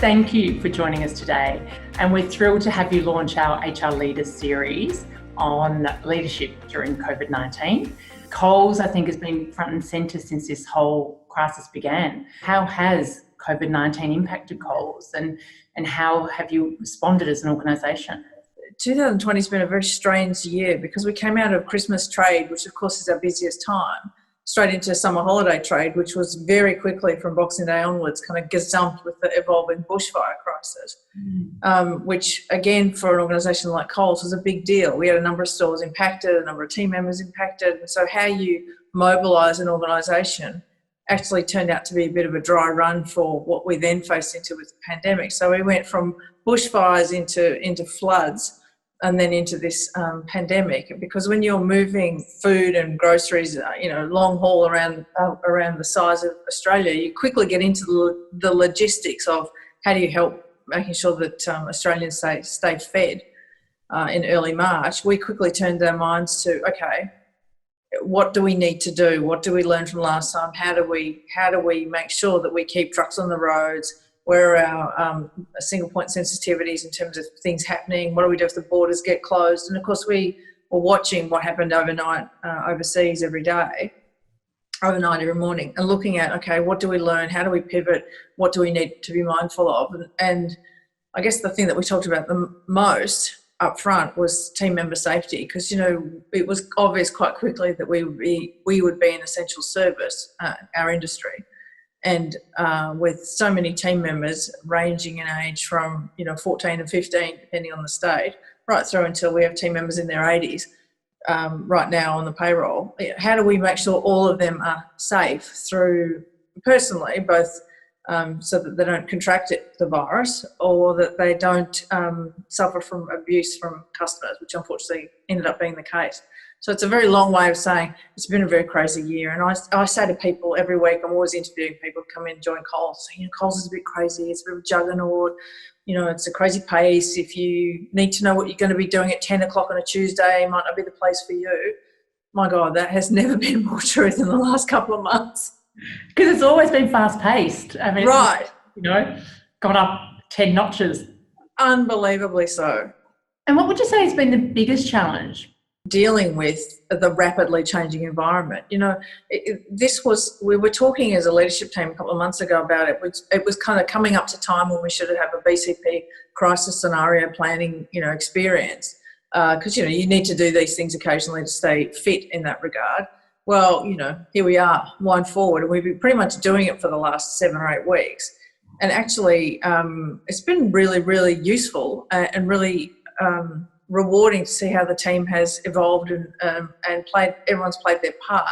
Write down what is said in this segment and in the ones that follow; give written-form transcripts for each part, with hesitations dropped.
thank you for joining us today. And we're thrilled to have you launch our HR Leaders series on leadership during COVID-19. Coles, I think, has been front and centre since this whole crisis began. How has COVID-19 impacted Coles and how have you responded as an organisation? 2020 has been a very strange year because we came out of Christmas trade, which of course is our busiest time, straight into summer holiday trade, which was very quickly from Boxing Day onwards kind of gazumped with the evolving bushfire crisis, which again for an organisation like Coles was a big deal. We had a number of stores impacted, a number of team members impacted, and so how you mobilise an organisation actually turned out to be a bit of a dry run for what we then faced into with the pandemic. So we went from bushfires into floods and then into this pandemic, because when you're moving food and groceries, long haul around the size of Australia, you quickly get into the logistics of how do you help making sure that Australians stay fed. In early March, we quickly turned our minds to, okay, what do we need to do? What do we learn from last time? How do we make sure that we keep trucks on the roads? Where are our single point sensitivities in terms of things happening? What do we do if the borders get closed? And of course, we were watching what happened overnight overseas every day, overnight every morning, and looking at, okay, what do we learn? How do we pivot? What do we need to be mindful of? And I guess the thing that we talked about the most up front was team member safety, because it was obvious quite quickly that we would be an essential service, our industry. And with so many team members ranging in age from 14 and 15, depending on the state, right through until we have team members in their 80s right now on the payroll. How do we make sure all of them are safe through personally, both so that they don't contract the virus or that they don't suffer from abuse from customers, which unfortunately ended up being the case. So it's a very long way of saying it's been a very crazy year. And I say to people every week, I'm always interviewing people who come in and join Coles. So, Coles is a bit crazy. It's a bit of a juggernaut. It's a crazy pace. If you need to know what you're going to be doing at 10 o'clock on a Tuesday, it might not be the place for you. My God, that has never been more true than the last couple of months. Because it's always been fast-paced. I mean, right. Gone up 10 notches. Unbelievably so. And what would you say has been the biggest challenge? Dealing with the rapidly changing environment. We were talking as a leadership team a couple of months ago about it. It was kind of coming up to time when we should have a BCP crisis scenario planning, experience. Because, you need to do these things occasionally to stay fit in that regard. Well, here we are, wind forward, and we've been pretty much doing it for the last 7 or 8 weeks. And actually, it's been really, really useful and really rewarding to see how the team has evolved and everyone's played their part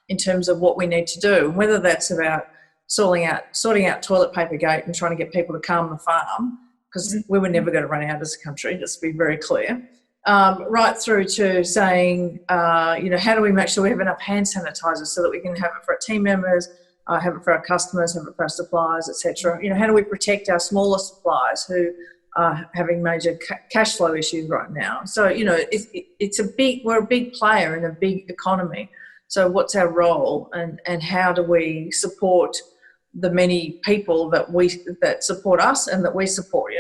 in terms of what we need to do, and whether that's about sorting out toilet paper gate and trying to get people to calm the farm, because we were never going to run out as a country, just to be very clear, right through to saying, how do we make sure we have enough hand sanitizer so that we can have it for our team members, have it for our customers, have it for our suppliers, etc. How do we protect our smaller suppliers who are having major cash flow issues right now? So, we're a big player in a big economy. So what's our role and how do we support the many people that support us and that we support?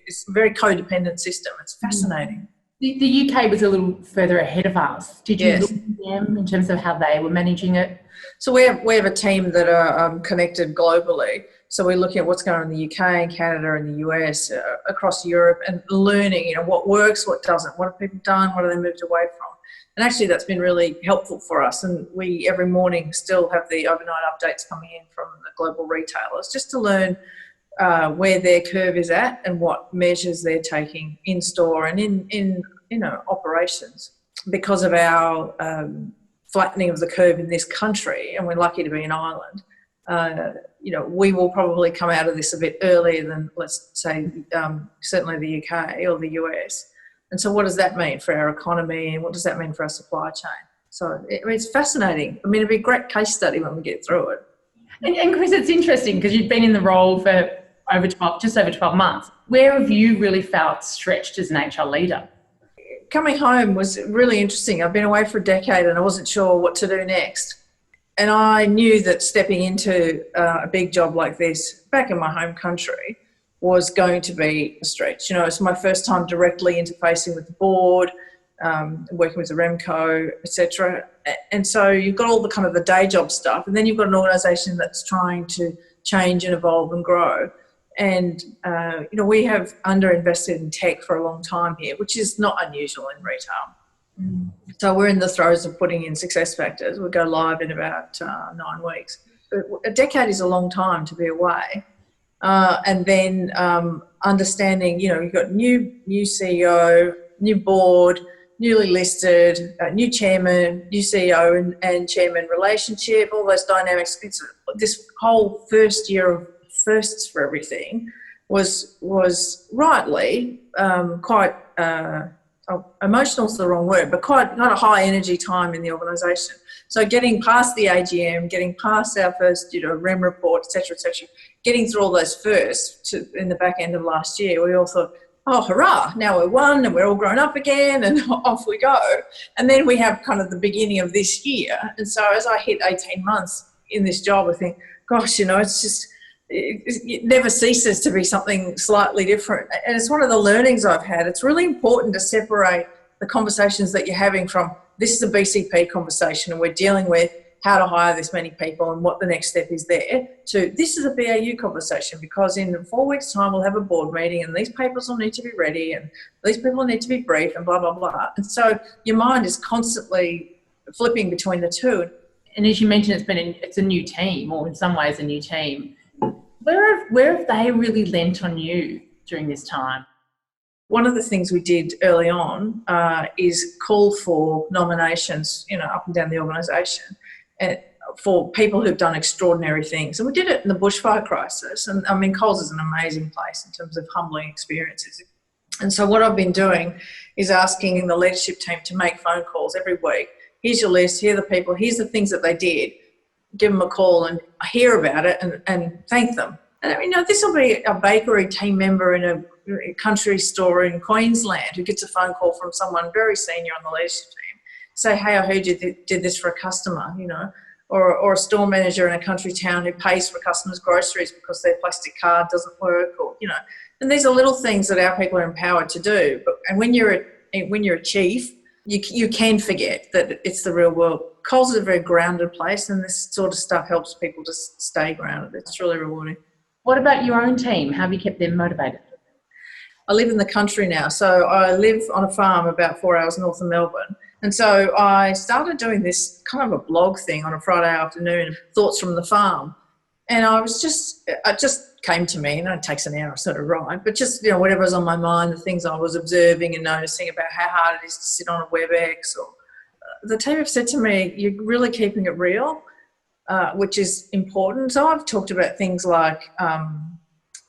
It's a very codependent system. It's fascinating. The UK was a little further ahead of us. Did you Yes. look at them in terms of how they were managing it? So we have a team that are connected globally. So we're looking at what's going on in the UK and Canada and the US, across Europe, and learning, what works, what doesn't, what have people done, what have they moved away from. And actually that's been really helpful for us. And we every morning still have the overnight updates coming in from the global retailers just to learn where their curve is at and what measures they're taking in store and in operations. Because of our flattening of the curve in this country, and we're lucky to be an island, we will probably come out of this a bit earlier than, let's say, certainly the UK or the US. And so what does that mean for our economy, and what does that mean for our supply chain? So it's fascinating. It'll be a great case study when we get through it. And Kris, it's interesting because you've been in the role for just over 12 months. Where have you really felt stretched as an HR leader? Coming home was really interesting. I've been away for a decade and I wasn't sure what to do next. And I knew that stepping into a big job like this back in my home country was going to be a stretch. It's my first time directly interfacing with the board, working with the Remco, etc. And so you've got all the kind of the day job stuff, and then you've got an organisation that's trying to change and evolve and grow. And, we have underinvested in tech for a long time here, which is not unusual in retail. So we're in the throes of putting in success factors. We'll go live in about 9 weeks. But a decade is a long time to be away. And then understanding, you've got new CEO, new board, newly listed, new chairman, new CEO and chairman relationship, all those dynamics. This whole first year of firsts for everything was rightly quite emotional is the wrong word, but quite not a high energy time in the organisation. So getting past the AGM, getting past our first REM report, etc., getting through all those firsts in the back end of last year, we all thought, oh, hurrah, now we're one and we're all grown up again and off we go. And then we have kind of the beginning of this year. And so as I hit 18 months in this job, I think, gosh, it's just, it never ceases to be something slightly different. And it's one of the learnings I've had. It's really important to separate the conversations that you're having from this is a BCP conversation and we're dealing with how to hire this many people and what the next step is there, to this is a BAU conversation, because in 4 weeks' time we'll have a board meeting and these papers will need to be ready and these people need to be briefed and blah, blah, blah. And so your mind is constantly flipping between the two. And as you mentioned, it's a new team, or in some ways a new team. Where have they really lent on you during this time? One of the things we did early on is call for nominations, up and down the organisation, for people who've done extraordinary things. And we did it in the bushfire crisis. And I mean, Coles is an amazing place in terms of humbling experiences. And so what I've been doing is asking the leadership team to make phone calls every week. Here's your list, here are the people, here's the things that they did. Give them a call and hear about it and thank them. And this will be a bakery team member in a country store in Queensland who gets a phone call from someone very senior on the leadership team. Say, hey, I heard you did this for a customer, or a store manager in a country town who pays for customers' groceries because their plastic card doesn't work, And these are little things that our people are empowered to do. And when you're a chief, you can forget that it's the real world. Coles is a very grounded place, and this sort of stuff helps people to stay grounded. It's really rewarding. What about your own team? How have you kept them motivated? I live in the country now, so I live on a farm about 4 hours north of Melbourne. And so I started doing this kind of a blog thing on a Friday afternoon, thoughts from the farm. And it just came to me, and it takes an hour or so to write, but just, whatever's on my mind, the things I was observing and noticing about how hard it is to sit on a WebEx. Or the team have said to me, you're really keeping it real, which is important. So I've talked about things like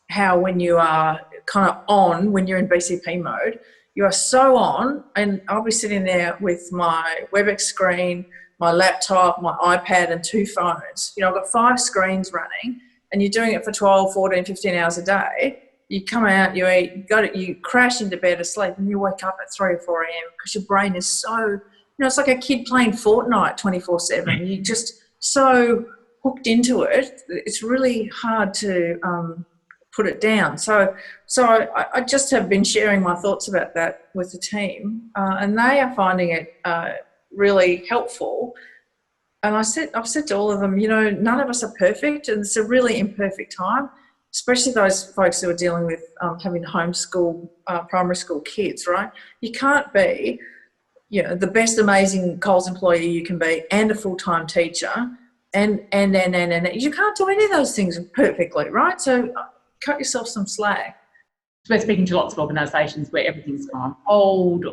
how when you are kind of on, when you're in BCP mode, you are so on, and I'll be sitting there with my WebEx screen, my laptop, my iPad and 2 phones. I've got 5 screens running, and you're doing it for 12, 14, 15 hours a day. You come out, you eat, you crash into bed asleep, and you wake up at 3 or 4 a.m. because your brain is so, it's like a kid playing Fortnite 24/7. You're just so hooked into it. It's really hard to put it down. So I just have been sharing my thoughts about that with the team, and they are finding it really helpful. And I've said to all of them, none of us are perfect, and it's a really imperfect time, especially those folks who are dealing with having homeschool primary school kids, right? You can't be, the best amazing Coles employee you can be and a full-time teacher, and you can't do any of those things perfectly, right? So cut yourself some slack. We're speaking to lots of organisations where everything's gone hold.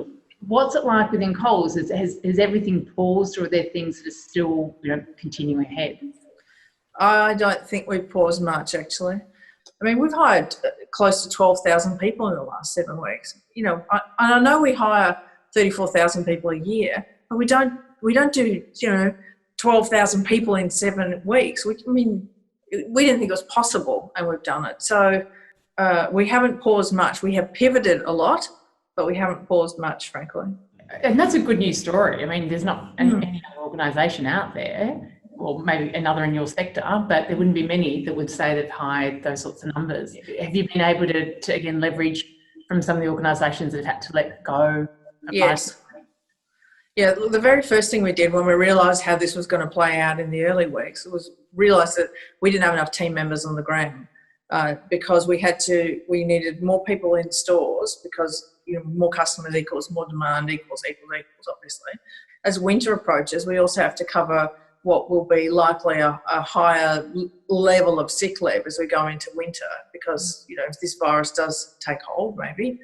What's it like within Coles? Has everything paused, or are there things that are still continuing ahead? I don't think we've paused much, actually. I mean, we've hired close to 12,000 people in the last 7 weeks. I know we hire 34,000 people a year, but we don't do 12,000 people in 7 weeks. We didn't think it was possible, and we've done it. So we haven't paused much. We have pivoted a lot, but we haven't paused much, frankly. And that's a good news story. I mean, there's not any other organisation out there or maybe another in your sector, but there wouldn't be many that would say they've hired those sorts of numbers. Have you been able to again, leverage from some of the organisations that have had to let go? Yes. Yeah, the very first thing we did when we realised how this was going to play out in the early weeks was realise that we didn't have enough team members on the ground because we needed more people in stores because more customers equals more demand equals, obviously. As winter approaches, we also have to cover what will be likely a higher level of sick leave as we go into winter because, if this virus does take hold, maybe,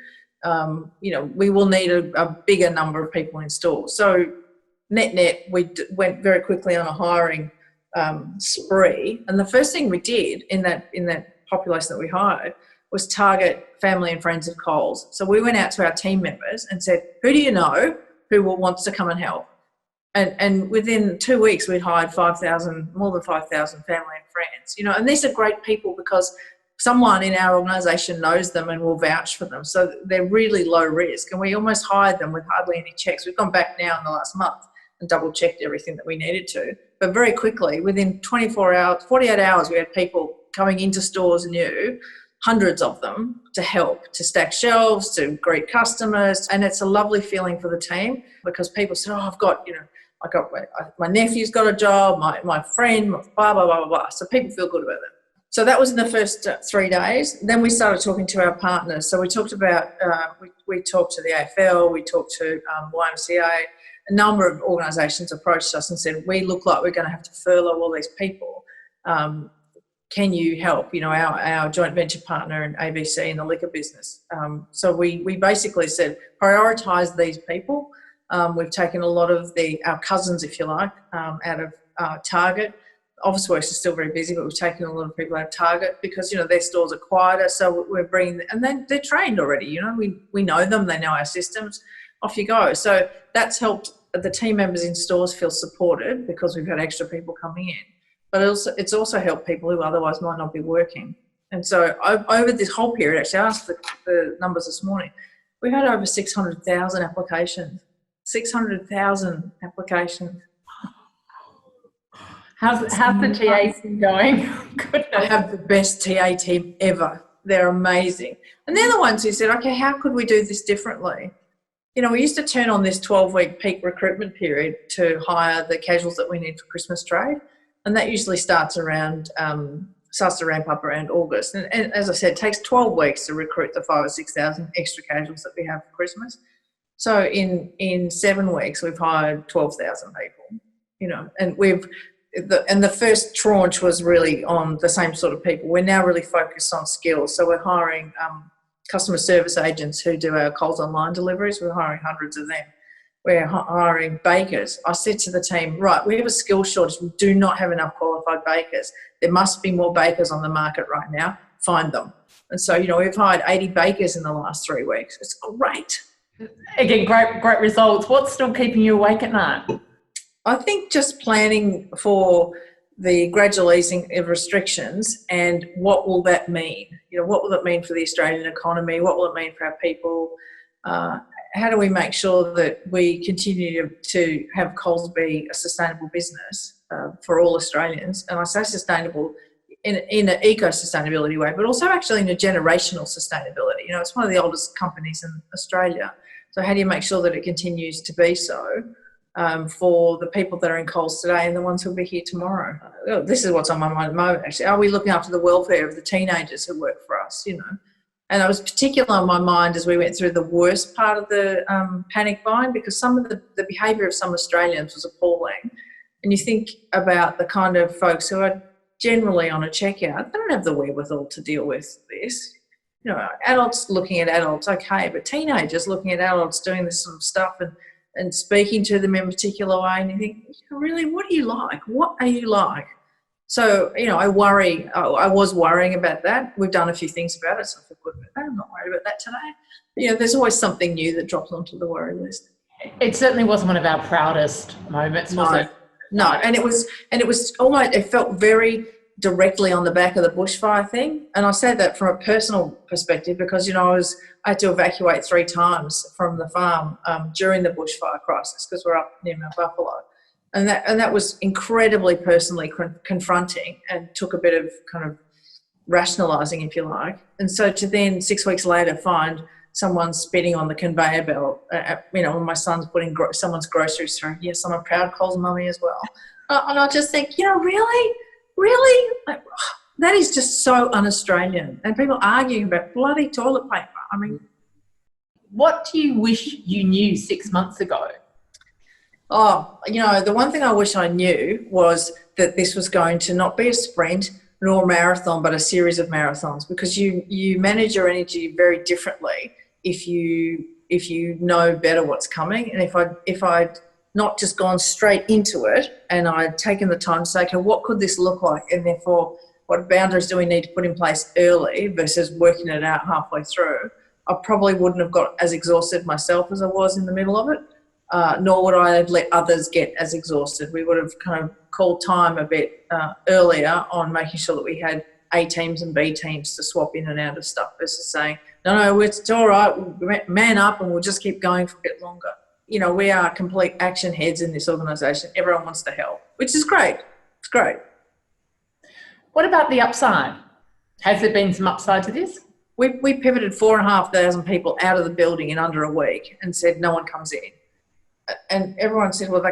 we will need a bigger number of people in stores. So net, we went very quickly on a hiring spree. And the first thing we did in that population that we hired was target family and friends of Coles. So we went out to our team members and said, who do you know who wants to come and help? And within 2 weeks, we'd hired more than 5,000 family and friends, and these are great people because someone in our organisation knows them and will vouch for them. So they're really low risk, and we almost hired them with hardly any checks. We've gone back now in the last month and double-checked everything that we needed to. But very quickly, within 24 hours, 48 hours, we had people coming into stores new, hundreds of them, to help, to stack shelves, to greet customers. And it's a lovely feeling for the team because people said, I've got, my nephew's got a job, my friend, blah, blah, blah, blah, blah. So people feel good about that. So that was in the first 3 days. Then we started talking to our partners. So we talked about, we talked to the AFL, we talked to YMCA. A number of organisations approached us and said, we look like we're going to have to furlough all these people. Can you help? Our joint venture partner in ABC in the liquor business. So we basically said, prioritise these people. We've taken a lot of our cousins, if you like, out of Target. Officeworks is still very busy, but we've taken a lot of people out of Target because, their stores are quieter. So we're bringing, and then they're trained already, we know them, they know our systems, off you go. So that's helped the team members in stores feel supported because we've had extra people coming in. But it's also helped people who otherwise might not be working. And so over this whole period, actually, I asked the numbers this morning, we had over 600,000 applications. 600,000 applications. How's the TA team going? Goodness. I have the best TA team ever. They're amazing. And they're the ones who said, okay, how could we do this differently? We used to turn on this 12-week peak recruitment period to hire the casuals that we need for Christmas trade. And that usually starts to ramp up around August. And as I said, it takes 12 weeks to recruit the 5,000 or 6,000 extra casuals that we have for Christmas. So in 7 weeks, we've hired 12,000 people, and the first tranche was really on the same sort of people. We're now really focused on skills. So we're hiring customer service agents who do our Coles online deliveries. We're hiring hundreds of them. We're hiring bakers. I said to the team, right, we have a skill shortage. We do not have enough qualified bakers. There must be more bakers on the market right now. Find them. And so, we've hired 80 bakers in the last 3 weeks. It's great. Again, great results. What's still keeping you awake at night? I think just planning for the gradual easing of restrictions and what will that mean? What will it mean for the Australian economy? What will it mean for our people? How do we make sure that we continue to have Coles be a sustainable business for all Australians? And I say sustainable in an eco-sustainability way, but also actually in a generational sustainability. It's one of the oldest companies in Australia. So how do you make sure that it continues to be so for the people that are in Coles today and the ones who will be here tomorrow? This is what's on my mind at the moment, actually. Are we looking after the welfare of the teenagers who work for us, And it was particular on my mind as we went through the worst part of the panic buying because some of the behaviour of some Australians was appalling. And you think about the kind of folks who are generally on a checkout, they don't have the wherewithal to deal with this. Adults looking at adults, okay, but teenagers looking at adults doing this sort of stuff and speaking to them in a particular way, and you think, really, what are you like? What are you like? So, I worry. I was worrying about that. We've done a few things about it, so I feel good about that. I'm not worried about that today. There's always something new that drops onto the worry list. It certainly wasn't one of our proudest moments, was it? No, and it was almost, it felt very directly on the back of the bushfire thing. And I say that from a personal perspective because, I had to evacuate 3 times from the farm during the bushfire crisis because we're up near Mount Buffalo. And that was incredibly personally confronting and took a bit of kind of rationalising, if you like. And so to then 6 weeks later find someone spitting on the conveyor belt, when my son's putting someone's groceries through. Yes, I'm a proud Coles mummy as well. And I just think, really? Like, that is just so un-Australian. And people arguing about bloody toilet paper. I mean, what do you wish you knew 6 months ago? Oh, the one thing I wish I knew was that this was going to not be a sprint nor a marathon, but a series of marathons, because you manage your energy very differently if you know better what's coming. And if I'd not just gone straight into it and I'd taken the time to say, okay, what could this look like? And therefore, what boundaries do we need to put in place early versus working it out halfway through? I probably wouldn't have got as exhausted myself as I was in the middle of it, nor would I have let others get as exhausted. We would have kind of called time a bit earlier on making sure that we had A teams and B teams to swap in and out of stuff versus saying, no, it's all right, we'll man up and we'll just keep going for a bit longer. We are complete action heads in this organisation. Everyone wants to help, which is great. It's great. What about the upside? Has there been some upside to this? We pivoted 4,500 people out of the building in under a week and said no one comes in. And everyone said, well,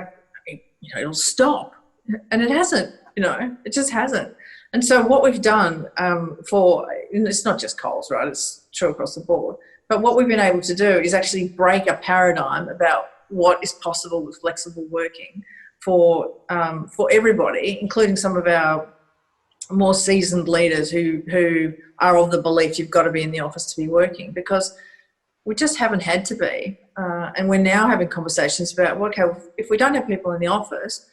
it'll stop. And it hasn't, it just hasn't. And so what we've done and it's not just Coles, right? It's true across the board. But what we've been able to do is actually break a paradigm about what is possible with flexible working for everybody, including some of our more seasoned leaders who are of the belief you've got to be in the office to be working, because we just haven't had to be. And we're now having conversations about, okay, if we don't have people in the office,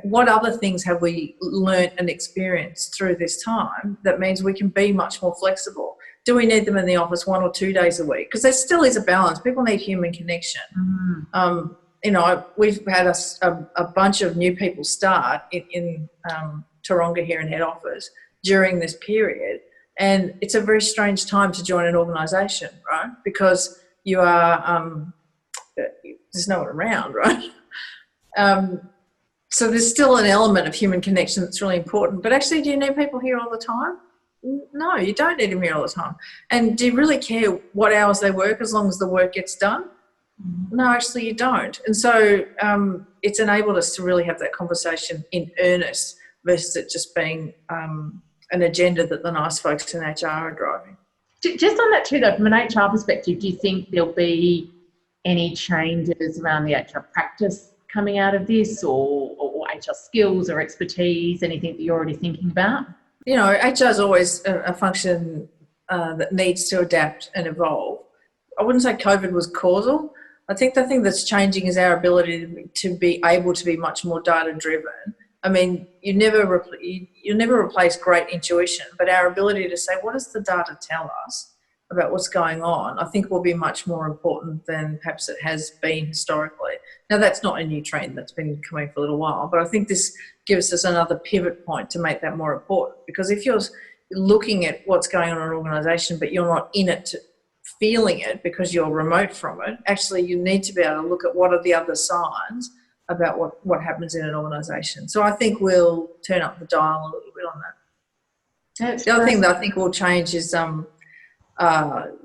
what other things have we learnt and experienced through this time that means we can be much more flexible? Do we need them in the office 1 or 2 days a week? Because there still is a balance. People need human connection. Mm-hmm. We've had a bunch of new people start in Taronga here in head office during this period. And it's a very strange time to join an organisation, right? Because you are, there's no one around, right? So there's still an element of human connection that's really important. But actually, do you need people here all the time? No, you don't need them here all the time. And do you really care what hours they work as long as the work gets done? No, actually you don't. And so it's enabled us to really have that conversation in earnest versus it just being an agenda that the nice folks in HR are driving. Just on that too, though, from an HR perspective, do you think there'll be any changes around the HR practice coming out of this, or HR skills or expertise, anything that you're already thinking about? HR is always a function that needs to adapt and evolve. I wouldn't say COVID was causal. I think the thing that's changing is our ability to be able to be much more data-driven. I mean, you never replace great intuition, but our ability to say, what does the data tell us about what's going on, I think will be much more important than perhaps it has been historically. Now, that's not a new trend, that's been coming for a little while, but I think this gives us another pivot point to make that more important, because if you're looking at what's going on in an organisation but you're not in it, feeling it because you're remote from it, actually you need to be able to look at what are the other signs about what happens in an organisation. So I think we'll turn up the dial a little bit on that. The other thing that I think will change is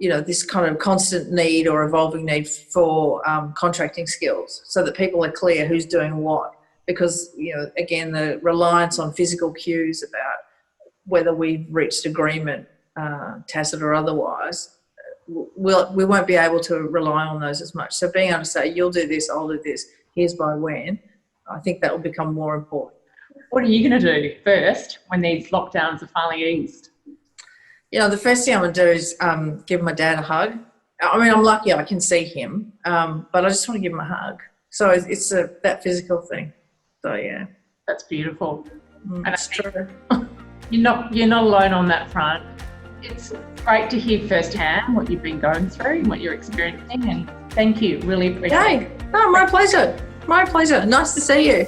this kind of constant need or evolving need for contracting skills, so that people are clear who's doing what. Because, again, the reliance on physical cues about whether we've reached agreement, tacit or otherwise, we won't be able to rely on those as much. So being able to say, you'll do this, I'll do this, here's by when, I think that will become more important. What are you going to do first when these lockdowns are finally eased? The first thing I'm going to do is give my dad a hug. I mean, I'm lucky I can see him, but I just want to give him a hug. So it's that physical thing. So, yeah. That's beautiful. And it's true. You're not alone on that front. It's great to hear firsthand what you've been going through and what you're experiencing, and thank you. Really appreciate it. No, my pleasure. My pleasure. Nice to see you.